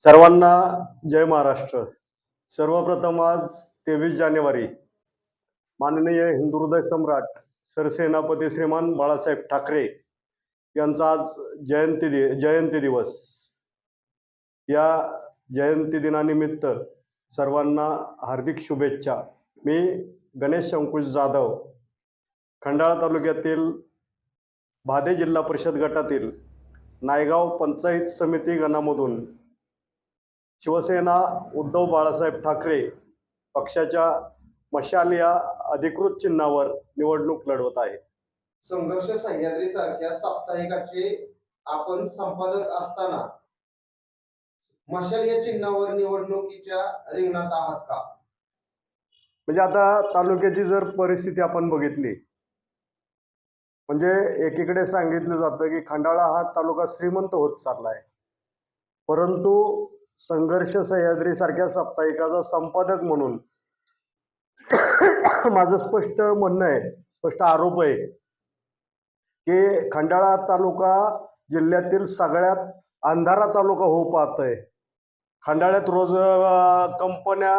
सर्वांना जय महाराष्ट्र. सर्वप्रथम आज 23 जानेवारी माननीय हिंदुहृदय सम्राट सरसेनापती श्रीमान बाळासाहेब ठाकरे यांचा आज जयंती दिवस. या जयंती दिनानिमित्त सर्वांना हार्दिक शुभेच्छा. मी गणेश अंकुश जाधव, खंडाळा तालुक्यातील भादे जिल्हा परिषद गटातील नायगाव पंचायत समिती गणामधून शिवसेना उद्धव बाळासाहेब ठाकरे पक्षाच्या मशाल या अधिकृत चिन्हावर निवडणूक लढवत आहे. संघर्ष सह्याद्री सारख्या साप्ताहिकाचे आपण संपादक असताना मशाल या चिन्हावर निवडणुकीच्या रिंगणात आहात का? म्हणजे आता तालुक्याची जर परिस्थिती आपण बघितली, म्हणजे एकीकडे सांगितलं जातं की खंडाळा हा तालुका श्रीमंत होत चाललाय, परंतु संघर्ष सह्याद्री सारख्या साप्ताहिकाचा संपादक म्हणून माझं स्पष्ट म्हणणं आहे, स्पष्ट आरोप आहे की खंडाळा तालुका जिल्ह्यातील सगळ्यात अंधारा तालुका होऊ पाहतोय. खंडाळ्यात रोज कंपन्या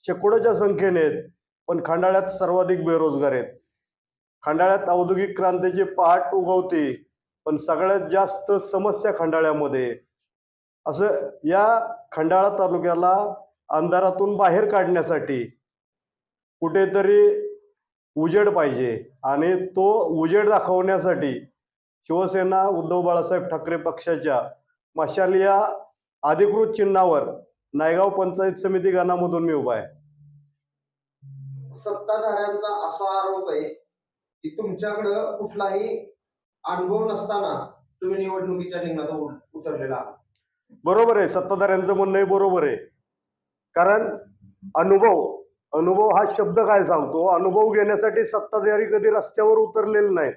शेकडोच्या संख्येने आहेत, पण खंडाळ्यात सर्वाधिक बेरोजगार आहेत. खंडाळ्यात औद्योगिक क्रांतीची पहाट उगवते, पण सगळ्यात जास्त समस्या खंडाळ्यामध्ये. असं या खंडाळा तालुक्याला अंधारातून बाहेर काढण्यासाठी कुठेतरी उजेड पाहिजे, आणि तो उजेड दाखवण्यासाठी शिवसेना उद्धव बाळासाहेब ठाकरे पक्षाच्या मशाल या अधिकृत चिन्हावर नायगाव पंचायत समिती गणामधून मी उभा आहे. सत्ताधाऱ्यांचा असा आरोप आहे की तुमच्याकडं कुठलाही अनुभव नसताना तुम्ही निवडणुकीच्या रिंगणात उतरलेला आहात. बरोबर आहे, सत्ताधाऱ्यांचं म्हणणंही बरोबर आहे. कारण अनुभव हा शब्द काय सांगतो? अनुभव घेण्यासाठी सत्ताधारी कधी रस्त्यावर उतरलेले नाहीत.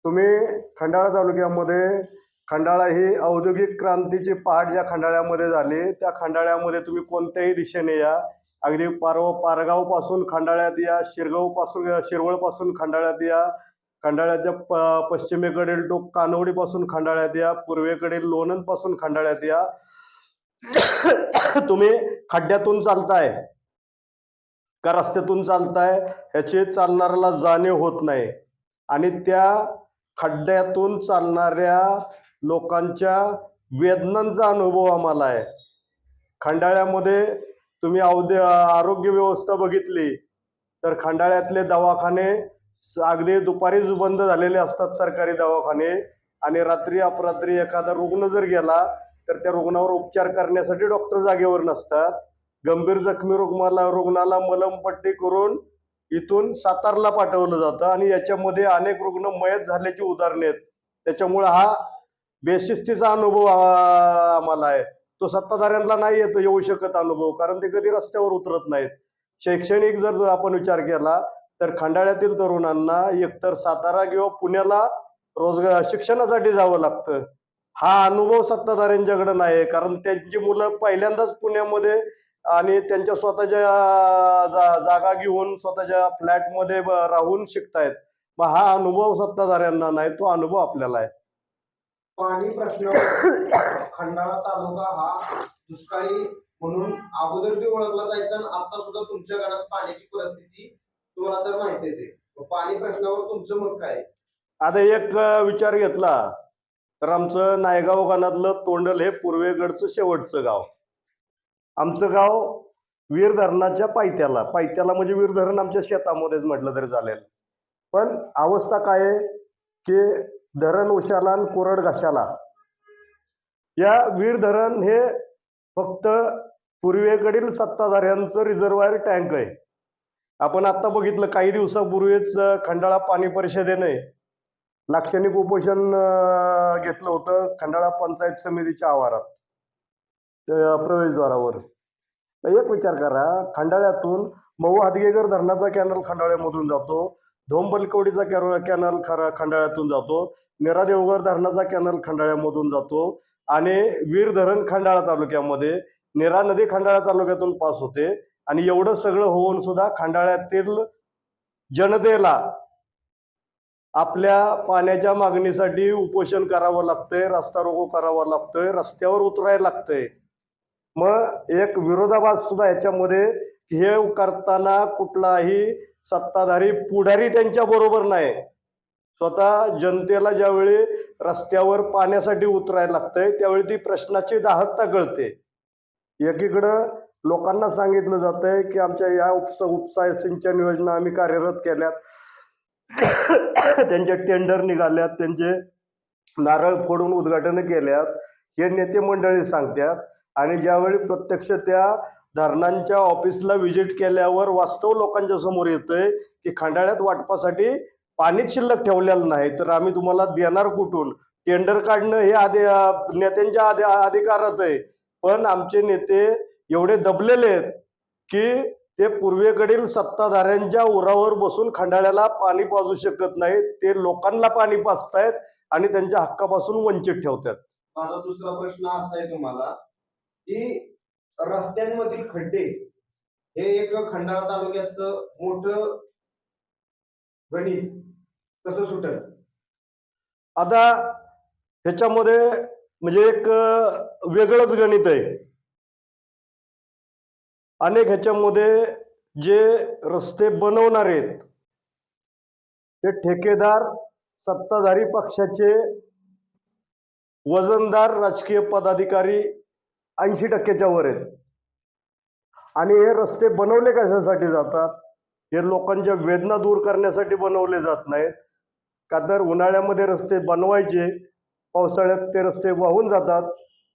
तुम्ही खंडाळा तालुक्यामध्ये, खंडाळा ही औद्योगिक क्रांतीची पहाट ज्या खंडाळ्यामध्ये झाली, त्या खंडाळ्यामध्ये तुम्ही कोणत्याही दिशेने या, अगदी पारगाव पासून खंडाळ्यात या, शिरवळ पासून खंडाळ्यात या, खंडाळ्याच्या पश्चिमेकडील टोक कानवडी पासून खंडाळ्यात या, पूर्वेकडील लोणंद पासून खंडाळ्यात या. तुम्ही खड्ड्यातून चालताय का रस्त्यातून चालताय ह्याची चालणाऱ्याला जाणीव होत नाही. आणि त्या खड्ड्यातून चालणाऱ्या लोकांच्या वेदनांचा अनुभव आम्हाला आहे. खंडाळ्यामध्ये तुम्ही आरोग्य व्यवस्था बघितली तर खंडाळ्यातले दवाखाने अगदी दुपारीच बंद झालेले असतात, सरकारी दवाखाने. आणि रात्री अपरात्री एखादा रुग्ण जर गेला तर त्या रुग्णावर उपचार करण्यासाठी डॉक्टर जागेवर नसतात. गंभीर जखमी रुग्णाला मलमपट्टी करून इथून सातारला पाठवलं जातं, आणि याच्यामध्ये अनेक रुग्ण मयत झाल्याची उदाहरणे आहेत. त्याच्यामुळे हा बेशिस्तीचा अनुभव आम्हाला आहे. तो सत्ताधाऱ्यांना नाही येऊ शकत अनुभव, कारण ते कधी रस्त्यावर उतरत नाहीत. शैक्षणिक जर आपण विचार केला तर खंडाळ्यातील तरुणांना एकतर सातारा किंवा पुण्याला शिक्षणासाठी जावं लागतं. हा अनुभव सत्ताधाऱ्यांच्याकडे नाही, कारण त्यांची मुलं पहिल्यांदाच पुण्यामध्ये आणि त्यांच्या स्वतःच्या जागा घेऊन स्वतःच्या फ्लॅटमध्ये राहून शिकतायत. मग हा अनुभव सत्ताधाऱ्यांना नाही, तो अनुभव आपल्याला आहे. पाणी प्रश्नावर खंडाळा तालुका हा दुष्काळी म्हणून अगोदर बी ओळखला जायचा, आणि आता सुद्धा तुमच्या गणात पाण्याची परिस्थिती तुम्हाला तर माहितीच आहे. पाणी प्रश्नावर तुमचं मत काय? आता एक विचार घेतला तर आमचं नायगाव गणातलं तोंडल हे पूर्वेकडचं शेवटचं गाव. आमचं गाव वीर धरणाच्या पायथ्याला म्हणजे वीर धरण आमच्या शेतामध्येच म्हटलं तरी चालेल. पण अवस्था काय आहे की धरण उशाला आणि कोरड घाशाला. या वीर धरण हे फक्त पूर्वेकडील सत्ताधाऱ्यांचं रिझर्वायर टँक आहे. आपण आता बघितलं, काही दिवसापूर्वीच खंडाळा पाणी परिषदेने लाक्षणिक उपोषण घेतलं होतं खंडाळा पंचायत समितीच्या आवारात प्रवेशद्वारावर. एक विचार करा, खंडाळ्यातून मऊ हादगेकर धरणाचा कॅनल खंडाळ्यामधून जातो, धोंबलकवडीचा कॅनल खंडाळ्यातून जातो, नेरा देवघर धरणाचा कॅनल खंडाळ्यामधून जातो, आणि वीर धरण खंडाळा तालुक्यामध्ये, नेरा नदी खंडाळा तालुक्यातून पास होते. आणि एवढं सगळं होऊन सुद्धा खंडाळ्यातील जनतेला आपल्या पाण्याच्या मागणीसाठी उपोषण करावं लागतंय, रस्ता रोको करावा लागतोय, रस्त्यावर उतरायला लागतंय. मग एक विरोधाभास सुद्धा याच्यामध्ये हे करताना कुठलाही सत्ताधारी पुढारी त्यांच्या बरोबर नाही. स्वतः जनतेला ज्यावेळी रस्त्यावर पाण्यासाठी उतरायला लागतंय त्यावेळी ती प्रश्नाची दाहकता कळते. एकीकडं लोकांना सांगितलं जातंय की आमच्या या उपसा सिंचन योजना आम्ही कार्यरत केल्यात, त्यांचे टेंडर निघाल्यात, त्यांचे नारळ फोडून उद्घाटन केल्यात, हे नेते मंडळी सांगतात. आणि ज्यावेळी प्रत्यक्ष त्या धरणांच्या ऑफिसला व्हिजिट केल्यावर वास्तव लोकांच्या समोर येतंय की खंडाळ्यात वाटपासाठी पाणीच शिल्लक ठेवलेलं नाही, तर आम्ही तुम्हाला देणार कुठून? टेंडर काढणं हे नेत्यांच्या अधिकारात आहे. पण आमचे नेते एवढे दबलेले आहेत की ते पूर्वेकडील सत्ताधाऱ्यांच्या उरावर बसून खंडाळ्याला पाणी पाजू शकत नाहीत. ते लोकांना पाणी पाजतायत आणि त्यांच्या हक्कापासून वंचित ठेवतात. माझा दुसरा प्रश्न असा आहे तुम्हाला की रस्त्यांमधील खड्डे हे एक खंडाळा तालुक्याचं मोठं गणित कसं सुटेल? आता ह्याच्यामध्ये म्हणजे एक वेगळंच गणित आहे. अनेक ह्याच्यामध्ये जे रस्ते बनवणार आहेत ते ठेकेदार सत्ताधारी पक्षाचे वजनदार राजकीय पदाधिकारी 80%च्या वर आहेत. आणि हे रस्ते बनवले कशासाठी जातात? हे लोकांच्या वेदना दूर करण्यासाठी बनवले जात नाहीत का? तर उन्हाळ्यामध्ये रस्ते बनवायचे, पावसाळ्यात ते रस्ते वाहून जातात,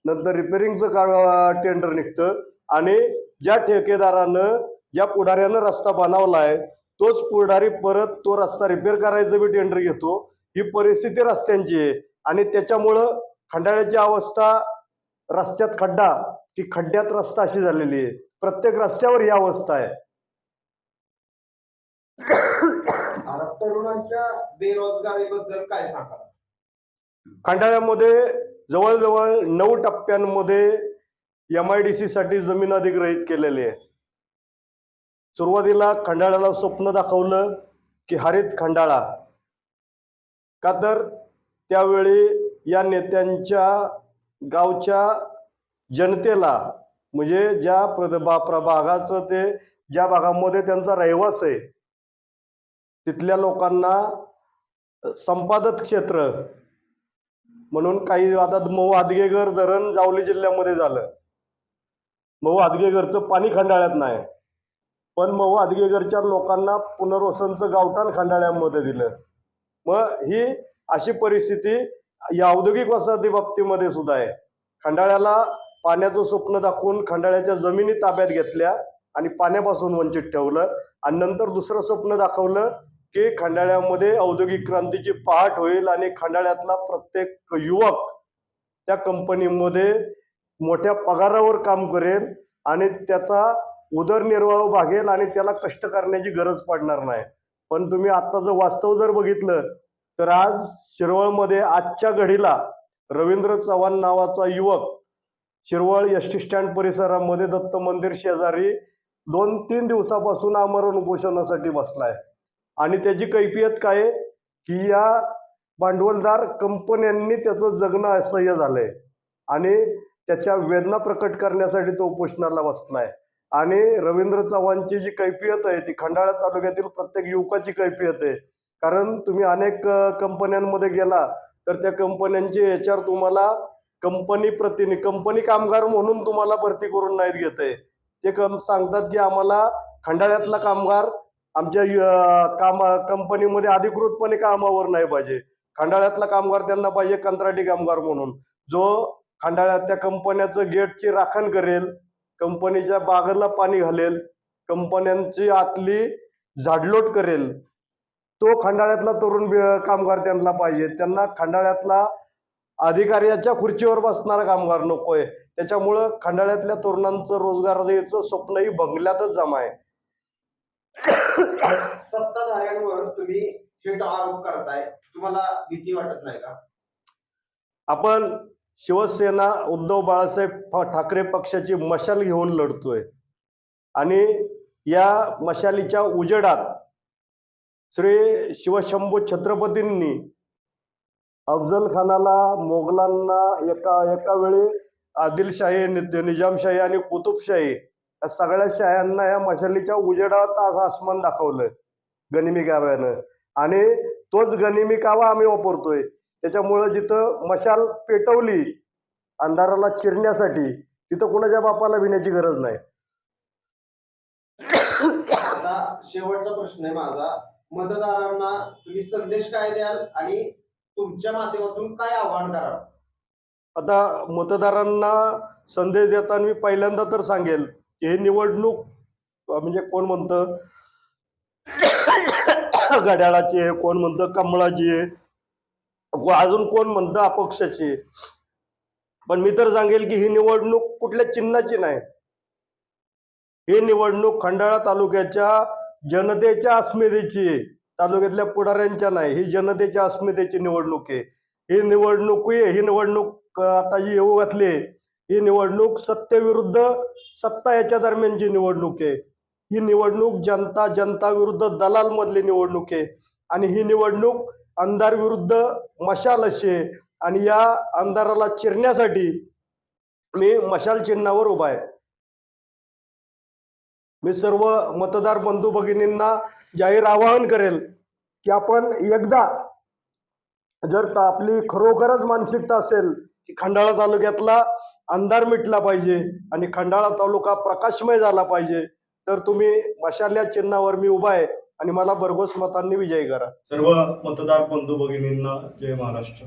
नंतर रिपेरिंगचं टेंडर निघतं आणि ज्या ठेकेदारानं ज्या पुढाऱ्यानं रस्ता बनवलाय तोच पुढारी परत तो रस्ता रिपेअर करायचं बी टेंडर घेतो. ही परिस्थिती रस्त्यांची आहे. आणि त्याच्यामुळं खंडाळ्याची अवस्था रस्त्यात खड्डा की खड्ड्यात रस्ता अशी झालेली आहे. प्रत्येक रस्त्यावर ही अवस्था आहे. आता तरुणांच्या बेरोजगारीबद्दल काय सांगा? खंडाळ्यामध्ये जवळजवळ 9 टप्प्यांमध्ये MIDC साठी जमीन अधिग्रहित केलेली आहे. सुरुवातीला खंडाळ्याला स्वप्न दाखवलं की हरित खंडाळा, का तर त्यावेळी या नेत्यांच्या गावच्या जनतेला म्हणजे ज्या प्रभागाचं ते ज्या भागामध्ये त्यांचा रहिवास आहे तिथल्या लोकांना संपादत क्षेत्र म्हणून काही, आता मऊ आदगेगर धरण जावली जिल्ह्यामध्ये झालं. मऊ आदगेगरचं पाणी खंडाळ्यात नाही, पण मऊ आदगेगरच्या लोकांना पुनर्वसनचं गावठाण खंडाळ्यामध्ये दिलं. मग ही अशी परिस्थिती या औद्योगिक वसाहती बाबतीमध्ये सुद्धा आहे. खंडाळ्याला पाण्याचं स्वप्न दाखवून खंडाळ्याच्या जमिनी ताब्यात घेतल्या आणि पाण्यापासून वंचित ठेवलं. आणि नंतर दुसरं स्वप्न दाखवलं की खंडाळ्यामध्ये औद्योगिक क्रांतीची पहाट होईल आणि खंडाळ्यातला प्रत्येक युवक त्या कंपनीमध्ये मोठ्या पगारावर काम करेल आणि त्याचा उदरनिर्वाह भागेल आणि त्याला कष्ट करण्याची गरज पडणार नाही. पण तुम्ही आत्ताचं वास्तव जर बघितलं तर आज शिरवळमध्ये आजच्या घडीला रवींद्र चव्हाण नावाचा युवक शिरवळ एसटी स्टँड परिसरामध्ये दत्त मंदिर शेजारी 2-3 दिवसापासून आमरण उपोषणासाठी बसलाय. आणि त्याची कैफियत काय आहे की या भांडवलदार कंपन्यांनी त्याचं जगणं असह्य झालंय आणि त्याच्या वेदना प्रकट करण्यासाठी तो उपोषणाला बसलाय. आणि रवींद्र चव्हाणची जी कैफियत आहे ती खंडाळा तालुक्यातील प्रत्येक युवकाची कैफियत आहे. कारण तुम्ही अनेक कंपन्यांमध्ये गेला तर त्या कंपन्यांचे HR तुम्हाला कंपनी कामगार म्हणून तुम्हाला भरती करून नाहीत घेत आहे. ते सांगतात की आम्हाला खंडाळ्यातला कामगार आमच्या कंपनीमध्ये अधिकृतपणे कामावर नाही पाहिजे. खंडाळ्यातला कामगार त्यांना पाहिजे कंत्राटी कामगार म्हणून, जो खंडाळ्यात त्या कंपन्याचं गेटची राखण करेल, कंपनीच्या बागेला पाणी घालेल, कंपन्यांची आतली झाडलोट करेल. तो खंडाळ्यातला तरुण कामगार त्यांना पाहिजे. त्यांना खंडाळ्यातला अधिकाऱ्याच्या खुर्चीवर बसणारा कामगार नकोय. त्याच्यामुळं खंडाळ्यातल्या तरुणांचं रोजगाराचं स्वप्नही बंगल्यातच जमा आहे. सत्ताधाऱ्यांवर तुम्ही थेट आरोप करताय, तुम्हाला भीती वाटत नाही का? आपण शिवसेना उद्धव बाळासाहेब ठाकरे पक्षाची मशाल घेऊन लढतोय आणि या मशालीच्या उजेडात श्री शिवशंभू छत्रपतींनी अफजल खानाला, मोगलांना एका वेळी आदिलशाही, निजामशाही आणि कुतुबशाही या सगळ्या शाह्यांना या मशालीच्या उजेडात असं आसमान दाखवलं गनिमी काव्यानं. आणि तोच गनिमी कावा आम्ही वापरतोय. त्याच्यामुळं जिथं मशाल पेटवली अंधाराला चिरण्यासाठी, तिथं कुणाच्या बापाला भिण्याची गरज नाही. आता शेवटचा प्रश्न आहे माझा, मतदारांना तुम्ही संदेश काय द्याल आणि तुमच्या माध्यमातून काय आवाहन कराल? आता मतदारांना संदेश देताना मी पहिल्यांदा तर सांगेल की हे निवडणूक म्हणजे कोण म्हणतं घड्याळाची आहे, कोण म्हणतं कमळाची आहे, अजून कोण म्हणतं अपक्षाची. पण मी तर सांगेल की ही निवडणूक कुठल्या चिन्हाची नाही. ही निवडणूक खंडाळा तालुक्याच्या जनतेच्या अस्मितेची आहे, तालुक्यातल्या पुढाऱ्यांच्या नाही. ही जनतेच्या अस्मितेची निवडणूक आहे. ही निवडणूक आता जी येऊ घातली, ही निवडणूक सत्तेविरुद्ध सत्ता याच्या दरम्यानची निवडणूक आहे. ही निवडणूक जनता विरुद्ध दलाल मधली निवडणूक आहे. आणि ही निवडणूक अंधार विरुद्ध मशाल अशी आहे. आणि या अंधाराला चिरण्यासाठी मी मशाल चिन्हावर उभा आहे. मी सर्व मतदार बंधू भगिनींना जाहीर आवाहन करेल की आपण एकदा, जर आपली खरोखरच मानसिकता असेल की खंडाळा तालुक्यातला अंधार मिटला पाहिजे आणि खंडाळा तालुका प्रकाशमय झाला पाहिजे, तर तुम्ही मशाल या चिन्हावर मी उभा आहे आणि मला भरघोस मतांनी विजयी करा. सर्व मतदार बंधू भगिनींना जय महाराष्ट्र.